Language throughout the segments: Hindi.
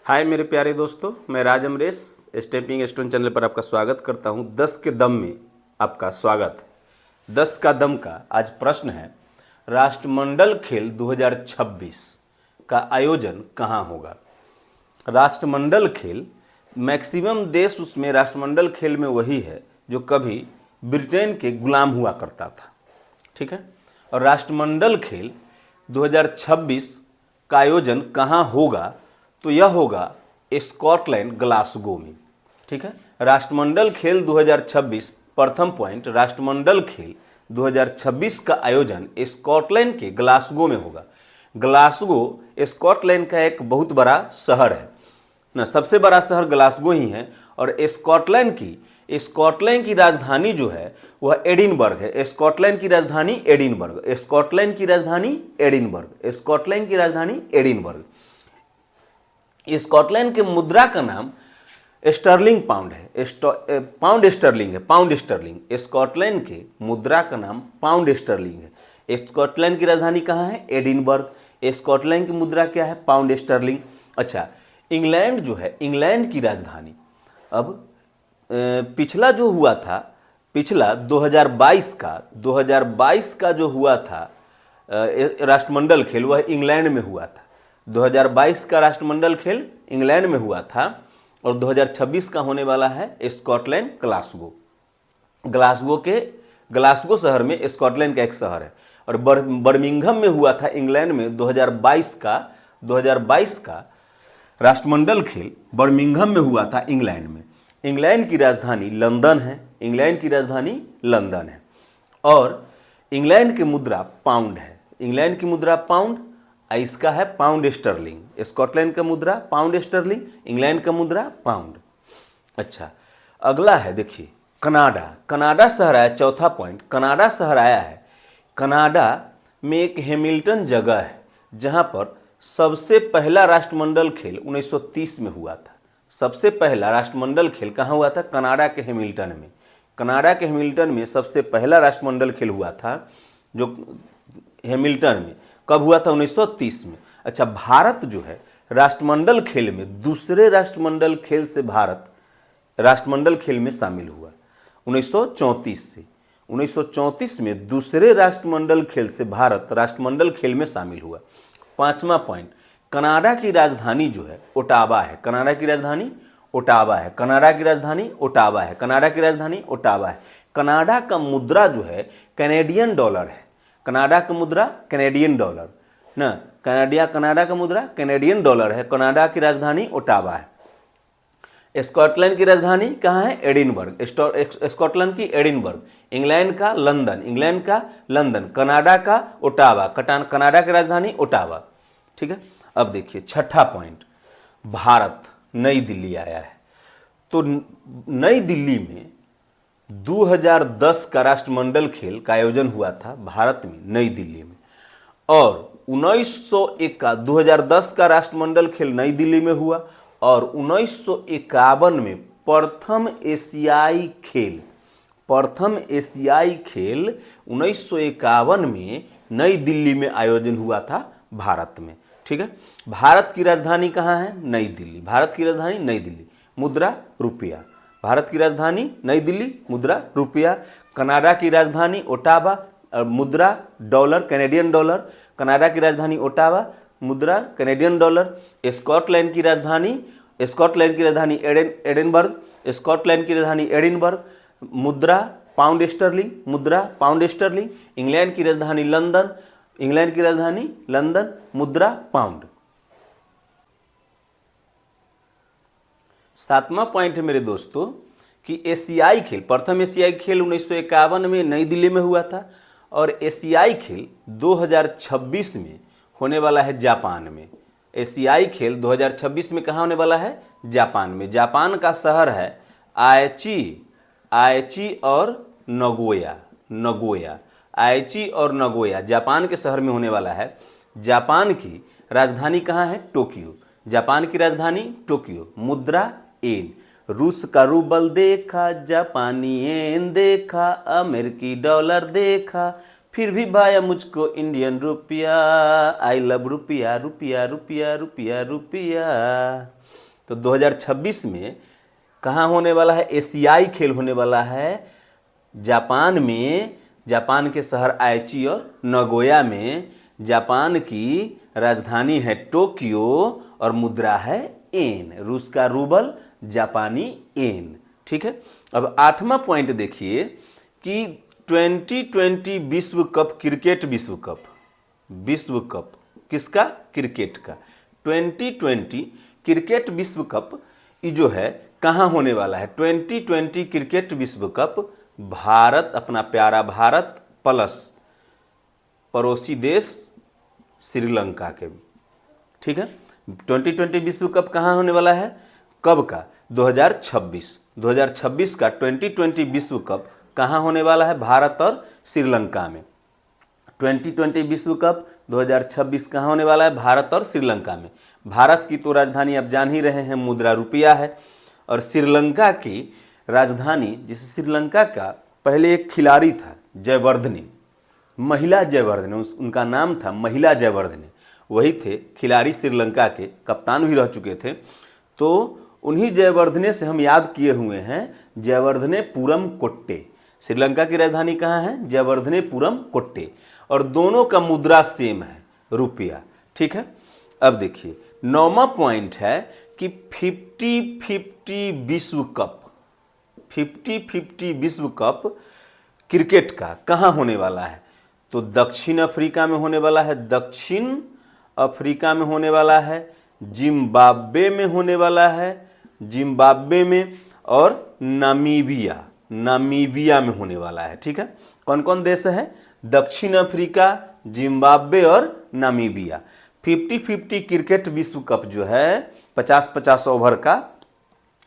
हाय मेरे प्यारे दोस्तों, मैं राज अमरेश स्टेपिंग स्टोन चैनल पर आपका स्वागत करता हूं। 10 के दम में आपका स्वागत है। 10 का दम का आज प्रश्न है, राष्ट्रमंडल खेल 2026 का आयोजन कहां होगा। राष्ट्रमंडल खेल मैक्सिमम देश उसमें राष्ट्रमंडल खेल में वही है जो कभी ब्रिटेन के गुलाम हुआ करता था, ठीक है। और राष्ट्रमंडल खेल 2026 का आयोजन कहां होगा, तो यह होगा स्कॉटलैंड ग्लासगो में, ठीक है। राष्ट्रमंडल खेल 2026 प्रथम पॉइंट, राष्ट्रमंडल खेल 2026 का आयोजन स्कॉटलैंड के ग्लासगो में होगा। ग्लासगो स्कॉटलैंड का एक बहुत बड़ा शहर है ना, सबसे बड़ा शहर ग्लासगो ही है। और स्कॉटलैंड की राजधानी जो है वह एडिनबर्ग है। स्कॉटलैंड की राजधानी एडिनबर्ग, स्कॉटलैंड की राजधानी एडिनबर्ग, स्कॉटलैंड की राजधानी एडिनबर्ग। स्कॉटलैंड के मुद्रा का नाम स्टर्लिंग पाउंड है, पाउंड स्टर्लिंग है, पाउंड स्टर्लिंग। स्कॉटलैंड के मुद्रा का नाम पाउंड स्टर्लिंग है। स्कॉटलैंड की राजधानी कहाँ है? एडिनबर्ग। स्कॉटलैंड की मुद्रा क्या है? Pound sterling. अच्छा, इंग्लैंड जो है, इंग्लैंड की राजधानी, अब पिछला जो हुआ था, पिछला 2022 का जो हुआ था राष्ट्रमंडल खेल, वह इंग्लैंड में हुआ था। 2022 का राष्ट्रमंडल खेल इंग्लैंड में हुआ था और 2026 का होने वाला है स्कॉटलैंड ग्लासगो। ग्लासगो शहर में, स्कॉटलैंड का एक शहर है। और बर्मिंघम में हुआ था इंग्लैंड में 2022 का राष्ट्रमंडल खेल बर्मिंघम में हुआ था इंग्लैंड में। इंग्लैंड की राजधानी लंदन है, इंग्लैंड की राजधानी लंदन है। और इंग्लैंड की मुद्रा पाउंड है, इंग्लैंड की मुद्रा पाउंड, इसका है पाउंड स्टर्लिंग। स्कॉटलैंड का मुद्रा पाउंड स्टर्लिंग, इंग्लैंड का मुद्रा पाउंड। अच्छा, अगला है, देखिए कनाडा। कनाडा शहर आया, चौथा पॉइंट, कनाडा शहर आया है। कनाडा में एक हैमिल्टन जगह है जहां पर सबसे पहला राष्ट्रमंडल खेल 1930 में हुआ था। सबसे पहला राष्ट्रमंडल खेल कहाँ हुआ था? कनाडा के हैमिल्टन में। कनाडा के हैमिल्टन में सबसे पहला राष्ट्रमंडल खेल हुआ था, जो हैमिल्टन में कब हुआ था? 1930 में। अच्छा, भारत जो है राष्ट्रमंडल खेल में, दूसरे राष्ट्रमंडल खेल से भारत राष्ट्रमंडल खेल में शामिल हुआ 1934 से। 1934 में दूसरे राष्ट्रमंडल खेल से भारत राष्ट्रमंडल खेल में शामिल हुआ। पांचवा पॉइंट, कनाडा की राजधानी जो है ओटावा है। कनाडा की राजधानी ओटावा है, कनाडा की राजधानी ओटावा है, कनाडा की राजधानी ओटावा है। कनाडा का मुद्रा जो है कैनेडियन डॉलर है। कनाडा का मुद्रा कैनेडियन डॉलर ना, कनाडा का मुद्रा कैनेडियन डॉलर है। कनाडा की राजधानी ओटावा है। स्कॉटलैंड की राजधानी कहाँ है? एडिनबर्ग, स्कॉटलैंड की एडिनबर्ग। इंग्लैंड का लंदन, इंग्लैंड का लंदन। कनाडा का ओटावा, कनाडा की राजधानी ओटावा, ठीक है। अब देखिए छठा पॉइंट, भारत नई दिल्ली आया है। तो नई दिल्ली में 2010 का राष्ट्रमंडल खेल का आयोजन हुआ था भारत में, नई दिल्ली में। और 2010 का राष्ट्रमंडल खेल नई दिल्ली में हुआ। और 1951 में प्रथम एशियाई खेल 1951 में नई दिल्ली में आयोजन हुआ था भारत में, ठीक है। भारत की राजधानी कहाँ है? नई दिल्ली। भारत की राजधानी नई दिल्ली, मुद्रा रुपया। भारत की राजधानी नई दिल्ली, मुद्रा रुपया। कनाडा की राजधानी ओटावा, मुद्रा डॉलर, कैनेडियन डॉलर। कनाडा की राजधानी ओटावा, मुद्रा कैनेडियन डॉलर। स्कॉटलैंड की राजधानी एडिनबर्ग, स्कॉटलैंड की राजधानी एडिनबर्ग, मुद्रा पाउंड स्टर्लिंग, मुद्रा पाउंड स्टर्लिंग। इंग्लैंड की राजधानी लंदन, इंग्लैंड की राजधानी लंदन, मुद्रा पाउंड। सातवां पॉइंट है मेरे दोस्तों कि एशियाई खेल, प्रथम एशियाई खेल 1951 में नई दिल्ली में हुआ था। और एशियाई खेल 2026 में होने वाला है जापान में। एशियाई खेल 2026 में कहाँ होने वाला है? जापान में। जापान का शहर है आयची और नगोया। आयची और नगोया जापान के शहर में होने वाला है। जापान की राजधानी कहाँ है? टोक्यो। जापान की राजधानी टोक्यो, मुद्रा एन। रूस का रूबल देखा, जापानी येन देखा, अमेरिकी डॉलर देखा, फिर भी भाया मुझको इंडियन रुपया, आई लव रुपया रुपया रुपया रुपया रुपया। तो 2026 में कहाँ होने वाला है? एशियाई खेल होने वाला है जापान में, जापान के शहर आइची और नगोया में। जापान की राजधानी है टोक्यो और मुद्रा है येन, रूस का रूबल, जापानी येन। ठीक है, अब 8वां पॉइंट देखिए कि 2020 विश्व कप, क्रिकेट विश्व कप, विश्व कप किसका? क्रिकेट का। 2020 क्रिकेट विश्व कप ये जो है कहाँ होने वाला है? 2020 क्रिकेट विश्व कप भारत, अपना प्यारा भारत प्लस पड़ोसी देश श्रीलंका के। ठीक है, 2020 विश्व कप कहाँ होने वाला है? कब का? 2026। 2026 का 2020 विश्व कप कहाँ होने वाला है? भारत और श्रीलंका में। 2020 विश्व कप 2026 कहाँ होने वाला है? भारत और श्रीलंका में। भारत की तो राजधानी आप जान ही रहे हैं, मुद्रा रुपया है। और श्रीलंका की राजधानी, जिस श्रीलंका का पहले एक खिलाड़ी था जयवर्धने, महिला जयवर्धने, उनका नाम था महिला जयवर्धने, वही थे खिलाड़ी, श्रीलंका के कप्तान भी रह चुके थे। तो उन्हीं जयवर्धने से हम याद किए हुए हैं जयवर्धनेपुरम कोट्टे। श्रीलंका की राजधानी कहाँ है? जयवर्धनेपुरम कोट्टे। और दोनों का मुद्रा सेम है, रुपया। ठीक है, अब देखिए 9वां पॉइंट है कि 50-50 विश्व कप, 50-50 विश्व कप क्रिकेट का कहाँ होने वाला है? तो दक्षिण अफ्रीका में होने वाला है, दक्षिण अफ्रीका में होने वाला है, जिम्बाब्वे में होने वाला है, जिम्बाब्वे में, और नामीबिया, नामीबिया में होने वाला है। ठीक है, कौन कौन देश है? दक्षिण अफ्रीका, जिम्बाब्वे और नामीबिया। 50-50 क्रिकेट विश्व कप जो है 50-50 ओवर का,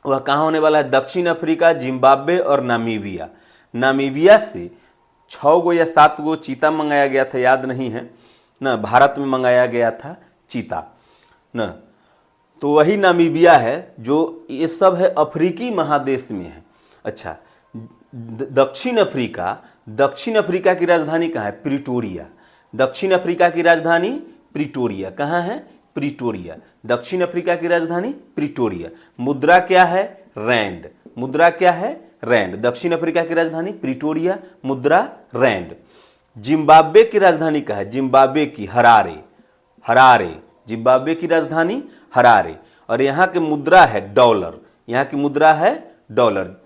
वह कहाँ होने वाला है? दक्षिण अफ्रीका, जिम्बाब्वे और नामीबिया। नामीबिया से 6 गो या 7 गो चीता मंगाया गया था, याद नहीं है ना, भारत में मंगाया गया था चीता ना। तो वही नामीबिया है, जो ये सब है अफ्रीकी महादेश में है। अच्छा, दक्षिण अफ्रीका, दक्षिण अफ्रीका की राजधानी कहाँ है? प्रिटोरिया। दक्षिण अफ्रीका की राजधानी प्रिटोरिया। कहाँ है? प्रिटोरिया। दक्षिण अफ्रीका की राजधानी प्रिटोरिया। मुद्रा क्या है? रैंड। मुद्रा क्या है? रैंड। दक्षिण अफ्रीका की राजधानी प्रिटोरिया, मुद्रा रैंड। जिम्बाब्वे की राजधानी कहाँ है? जिम्बाब्वे की हरारे, हरारे। जिम्बाब्वे की राजधानी हरारे। और यहाँ की मुद्रा है डॉलर, यहाँ की मुद्रा है डॉलर।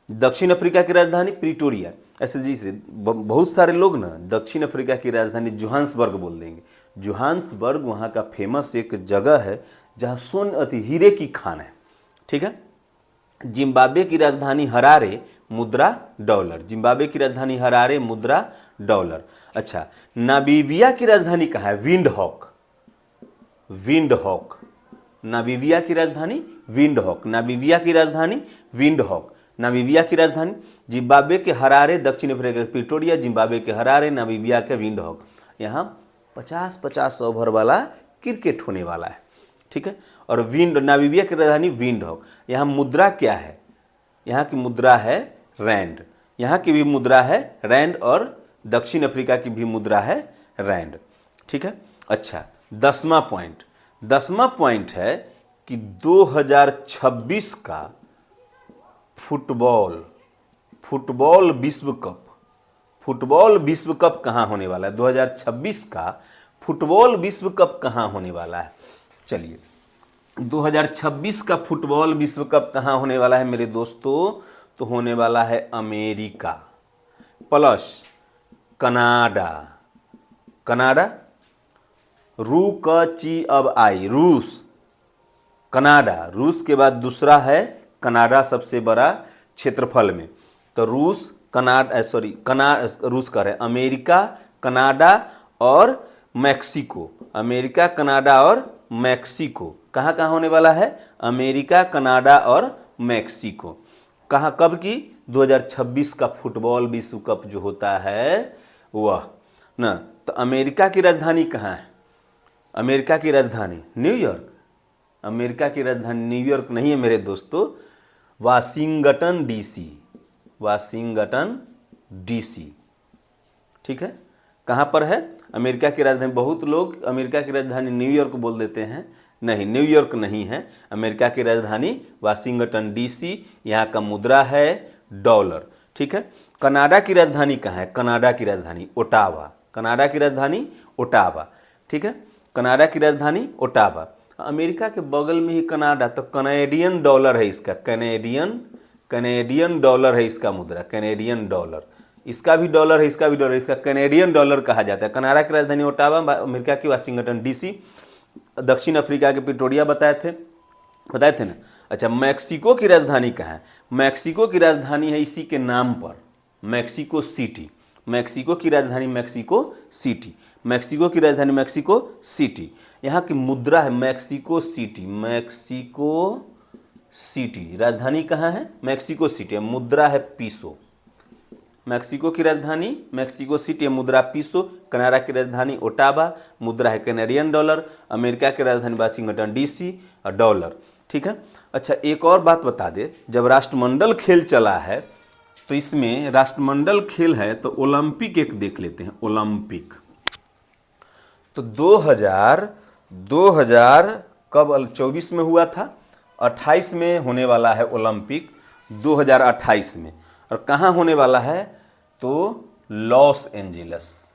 दक्षिण अफ्रीका की राजधानी प्रिटोरिया। ऐसे जैसे बहुत सारे लोग ना दक्षिण अफ्रीका की राजधानी जोहान्सबर्ग बोल देंगे। जोहान्सबर्ग वहाँ का फेमस एक जगह है जहाँ सोन हीरे की खान है। ठीक है, जिम्बाब्वे की राजधानी हरारे, मुद्रा डॉलर। जिम्बाब्वे की राजधानी हरारे, मुद्रा डॉलर। अच्छा, नामीबिया की राजधानी कहाँ है? Windhoek, Windhoek. नामीबिया की राजधानी विंडहॉक। नामीबिया की राजधानी विंडहॉक। नामीबिया की राजधानी, जिम्बाब्वे के हरारे, दक्षिण अफ्रीका के प्रिटोरिया, जिम्बाब्वे के हरारे, नामीबिया के विंडहॉक। यहाँ 50-50 ओवर वाला क्रिकेट होने वाला है। ठीक है, और नामीबिया की राजधानी विंडहॉक। यहाँ मुद्रा क्या है? यहाँ की मुद्रा है रैंड। यहाँ की भी मुद्रा है रैंड और दक्षिण अफ्रीका की भी मुद्रा है रैंड। ठीक है, अच्छा 10वां पॉइंट, 10वां पॉइंट है कि 2026 का फुटबॉल, फुटबॉल विश्व कप, फुटबॉल विश्व कप कहाँ होने वाला है? 2026 का फुटबॉल विश्व कप कहाँ होने वाला है? चलिए, 2026 का फुटबॉल विश्व कप कहाँ होने वाला है मेरे दोस्तों? तो होने वाला है अमेरिका प्लस कनाडा। कनाडा, रू क ची अब आई, रूस, कनाडा। रूस के बाद दूसरा है कनाडा, सबसे बड़ा क्षेत्रफल में। तो रूस, रूस का है अमेरिका, कनाडा और मैक्सिको। अमेरिका, कनाडा और मैक्सिको कहाँ कहाँ होने वाला है? अमेरिका, कनाडा और मैक्सिको। कहाँ, कब की? 2026 का फुटबॉल विश्व कप जो होता है वह ना। तो अमेरिका की राजधानी कहाँ है? अमेरिका की राजधानी न्यूयॉर्क। अमेरिका की राजधानी न्यूयॉर्क नहीं है मेरे दोस्तों, वाशिंगटन डीसी, वाशिंगटन डीसी। ठीक है, कहाँ पर है? अमेरिका की राजधानी। बहुत लोग अमेरिका की राजधानी न्यूयॉर्क बोल देते हैं, नहीं, न्यूयॉर्क नहीं है। अमेरिका की राजधानी वाशिंगटन डीसी, यहाँ का मुद्रा है डॉलर। ठीक है। कनाडा की राजधानी कहाँ है? कनाडा की राजधानी ओटावा। कनाडा की राजधानी ओटावा। ठीक है, कनाडा की राजधानी ओटावा। अमेरिका के बगल में ही कनाडा, तो कनेडियन डॉलर है इसका, कनेडियन डॉलर है इसका मुद्रा, कनेडियन डॉलर। इसका भी डॉलर है, इसका भी डॉलर, इसका कनेडियन डॉलर कहा जाता है। कनाडा की राजधानी ओटावा, अमेरिका की वाशिंगटन डीसी। दक्षिण अफ्रीका के प्रिटोरिया बताए थे ना। अच्छा, मैक्सिको की राजधानी कहाँ है? मैक्सिको की राजधानी है इसी के नाम पर, मैक्सिको सिटी। मैक्सिको की राजधानी मैक्सिको सिटी। मैक्सिको की राजधानी मैक्सिको सिटी। यहाँ की मुद्रा है मैक्सिको सिटी, मैक्सिको सिटी। राजधानी कहाँ है? Mexico city. मुद्रा है पीसो। मैक्सिको की राजधानी मैक्सिको सिटी, मुद्रा पीसो। कनाडा की राजधानी ओटावा, मुद्रा है कैनेडियन डॉलर। अमेरिका की राजधानी वाशिंगटन डीसी और डॉलर। ठीक है। अच्छा, एक और बात बता दे, जब राष्ट्रमंडल खेल चला है तो इसमें राष्ट्रमंडल खेल है तो ओलंपिक एक देख लेते हैं, ओलंपिक। तो 2000 कब 24 में हुआ था, 28 में होने वाला है ओलंपिक, 2028 में। और कहाँ होने वाला है? तो लॉस एंजिलस।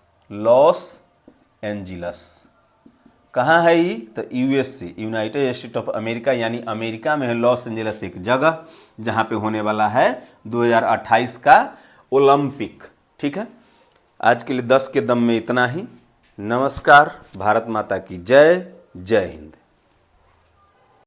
कहाँ है ये? तो USA, United state of America, यानी अमेरिका में है लॉस एंजिलस एक जगह, जहाँ पे होने वाला है 2028 का ओलंपिक। ठीक है। आज के लिए 10 के दम में इतना ही। नमस्कार। भारत माता की जय। जय हिंद।